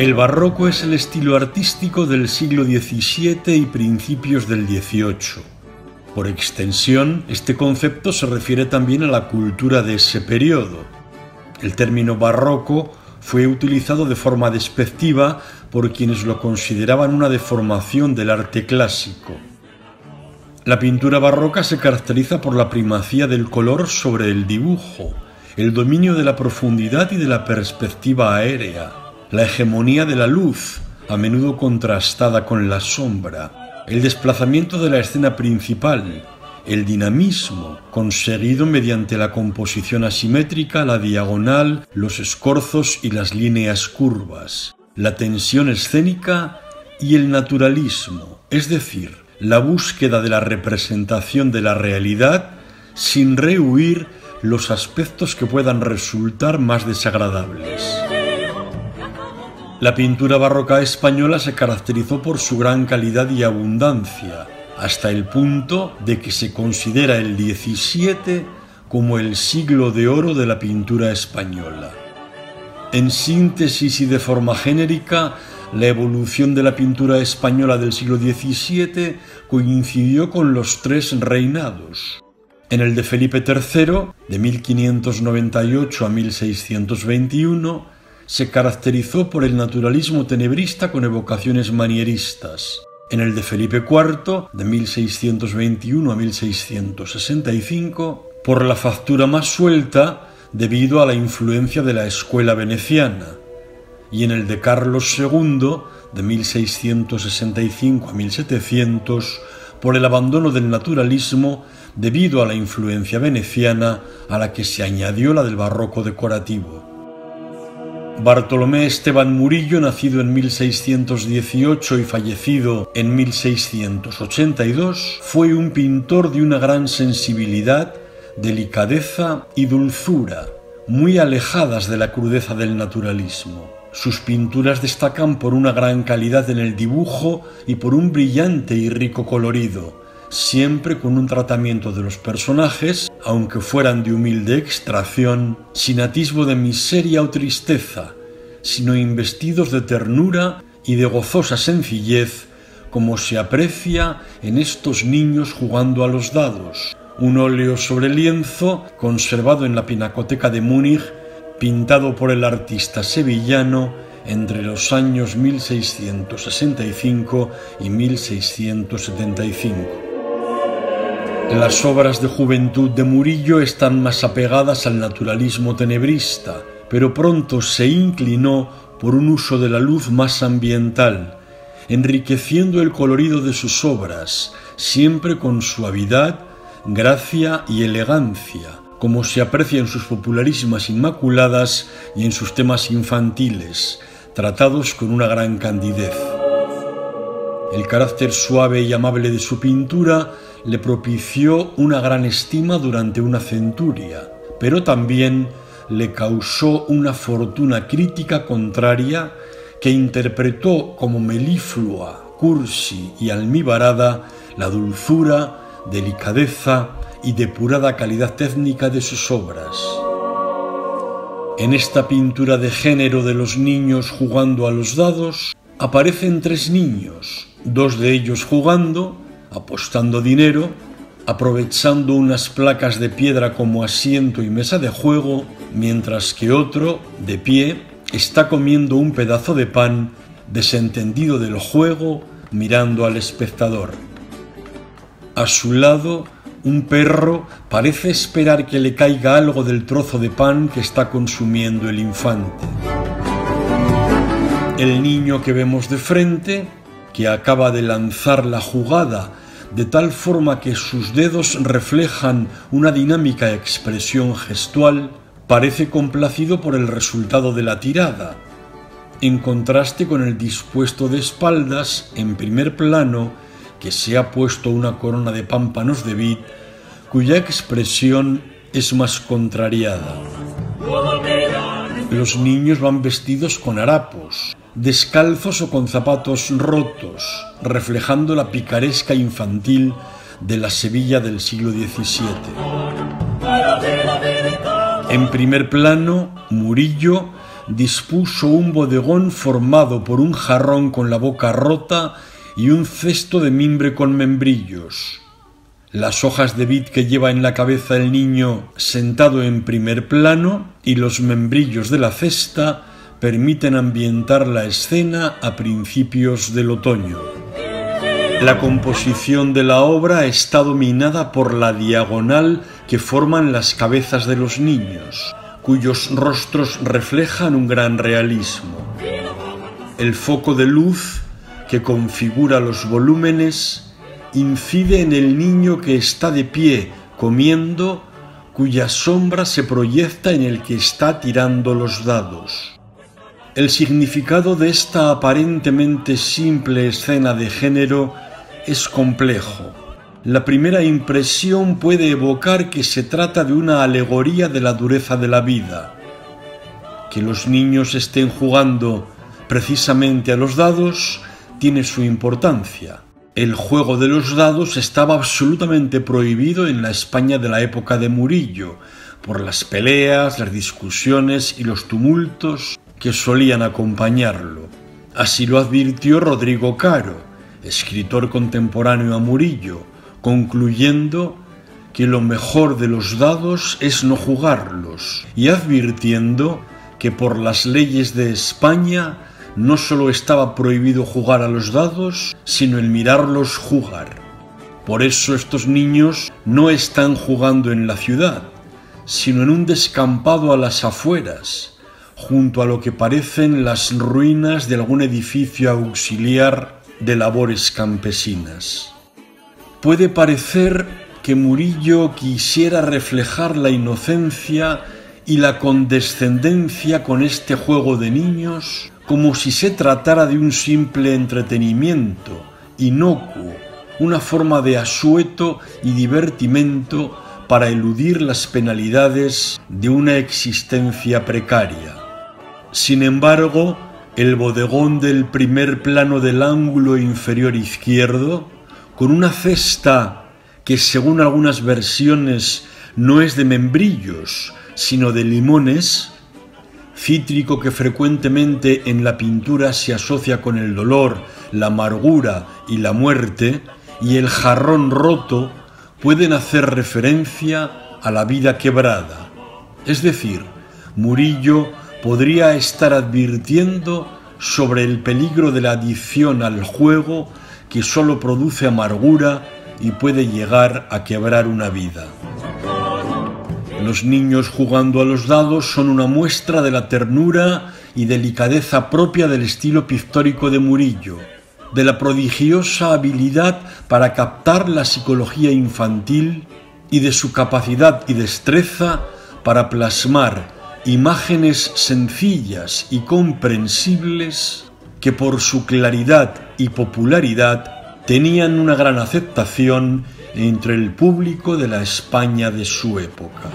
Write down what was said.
El barroco es el estilo artístico del siglo XVII y principios del XVIII. Por extensión, este concepto se refiere también a la cultura de ese periodo. El término barroco fue utilizado de forma despectiva por quienes lo consideraban una deformación del arte clásico. La pintura barroca se caracteriza por la primacía del color sobre el dibujo, el dominio de la profundidad y de la perspectiva aérea, la hegemonía de la luz, a menudo contrastada con la sombra, el desplazamiento de la escena principal, el dinamismo, conseguido mediante la composición asimétrica, la diagonal, los escorzos y las líneas curvas, la tensión escénica y el naturalismo, es decir, la búsqueda de la representación de la realidad sin rehuir los aspectos que puedan resultar más desagradables. La pintura barroca española se caracterizó por su gran calidad y abundancia, hasta el punto de que se considera el XVII como el siglo de oro de la pintura española. En síntesis y de forma genérica, la evolución de la pintura española del siglo XVII coincidió con los tres reinados. En el de Felipe III, de 1598 a 1621, se caracterizó por el naturalismo tenebrista con evocaciones manieristas. En el de Felipe IV, de 1621 a 1665, por la factura más suelta debido a la influencia de la escuela veneciana. Y en el de Carlos II, de 1665 a 1700, por el abandono del naturalismo debido a la influencia veneciana a la que se añadió la del barroco decorativo. Bartolomé Esteban Murillo, nacido en 1618 y fallecido en 1682, fue un pintor de una gran sensibilidad, delicadeza y dulzura, muy alejadas de la crudeza del naturalismo. Sus pinturas destacan por una gran calidad en el dibujo y por un brillante y rico colorido, siempre con un tratamiento de los personajes, aunque fueran de humilde extracción, sin atisbo de miseria o tristeza, sino investidos de ternura y de gozosa sencillez, como se aprecia en estos niños jugando a los dados, un óleo sobre lienzo conservado en la Pinacoteca de Múnich, pintado por el artista sevillano entre los años 1665 y 1675. Las obras de juventud de Murillo están más apegadas al naturalismo tenebrista, pero pronto se inclinó por un uso de la luz más ambiental, enriqueciendo el colorido de sus obras, siempre con suavidad, gracia y elegancia, como se aprecia en sus popularísimas Inmaculadas y en sus temas infantiles, tratados con una gran candidez. El carácter suave y amable de su pintura le propició una gran estima durante una centuria, pero también le causó una fortuna crítica contraria que interpretó como meliflua, cursi y almibarada la dulzura, delicadeza y depurada calidad técnica de sus obras. En esta pintura de género de los niños jugando a los dados, aparecen tres niños, dos de ellos jugando, apostando dinero, aprovechando unas placas de piedra como asiento y mesa de juego, mientras que otro, de pie, está comiendo un pedazo de pan, desentendido del juego, mirando al espectador. A su lado, un perro parece esperar que le caiga algo del trozo de pan que está consumiendo el infante. El niño que vemos de frente, que acaba de lanzar la jugada de tal forma que sus dedos reflejan una dinámica expresión gestual, parece complacido por el resultado de la tirada, en contraste con el dispuesto de espaldas en primer plano, que se ha puesto una corona de pámpanos de vid, cuya expresión es más contrariada. Los niños van vestidos con harapos, descalzos o con zapatos rotos, reflejando la picaresca infantil de la Sevilla del siglo XVII. En primer plano, Murillo dispuso un bodegón formado por un jarrón con la boca rota y un cesto de mimbre con membrillos. Las hojas de vid que lleva en la cabeza el niño sentado en primer plano y los membrillos de la cesta permiten ambientar la escena a principios del otoño. La composición de la obra está dominada por la diagonal que forman las cabezas de los niños, cuyos rostros reflejan un gran realismo. El foco de luz que configura los volúmenes incide en el niño que está de pie comiendo, cuya sombra se proyecta en el que está tirando los dados. El significado de esta aparentemente simple escena de género es complejo. La primera impresión puede evocar que se trata de una alegoría de la dureza de la vida. Que los niños estén jugando precisamente a los dados tiene su importancia. El juego de los dados estaba absolutamente prohibido en la España de la época de Murillo, por las peleas, las discusiones y los tumultos que solían acompañarlo. Así lo advirtió Rodrigo Caro, escritor contemporáneo a Murillo, concluyendo que lo mejor de los dados es no jugarlos, y advirtiendo que por las leyes de España no solo estaba prohibido jugar a los dados, sino el mirarlos jugar. Por eso estos niños no están jugando en la ciudad, sino en un descampado a las afueras, junto a lo que parecen las ruinas de algún edificio auxiliar de labores campesinas. Puede parecer que Murillo quisiera reflejar la inocencia y la condescendencia con este juego de niños, como si se tratara de un simple entretenimiento, inocuo, una forma de asueto y divertimento para eludir las penalidades de una existencia precaria. Sin embargo, el bodegón del primer plano del ángulo inferior izquierdo, con una cesta que según algunas versiones no es de membrillos, sino de limones, cítrico que frecuentemente en la pintura se asocia con el dolor, la amargura y la muerte, y el jarrón roto pueden hacer referencia a la vida quebrada. Es decir, Murillo podría estar advirtiendo sobre el peligro de la adicción al juego que solo produce amargura y puede llegar a quebrar una vida. Los niños jugando a los dados son una muestra de la ternura y delicadeza propia del estilo pictórico de Murillo, de la prodigiosa habilidad para captar la psicología infantil y de su capacidad y destreza para plasmar imágenes sencillas y comprensibles que por su claridad y popularidad tenían una gran aceptación entre el público de la España de su época.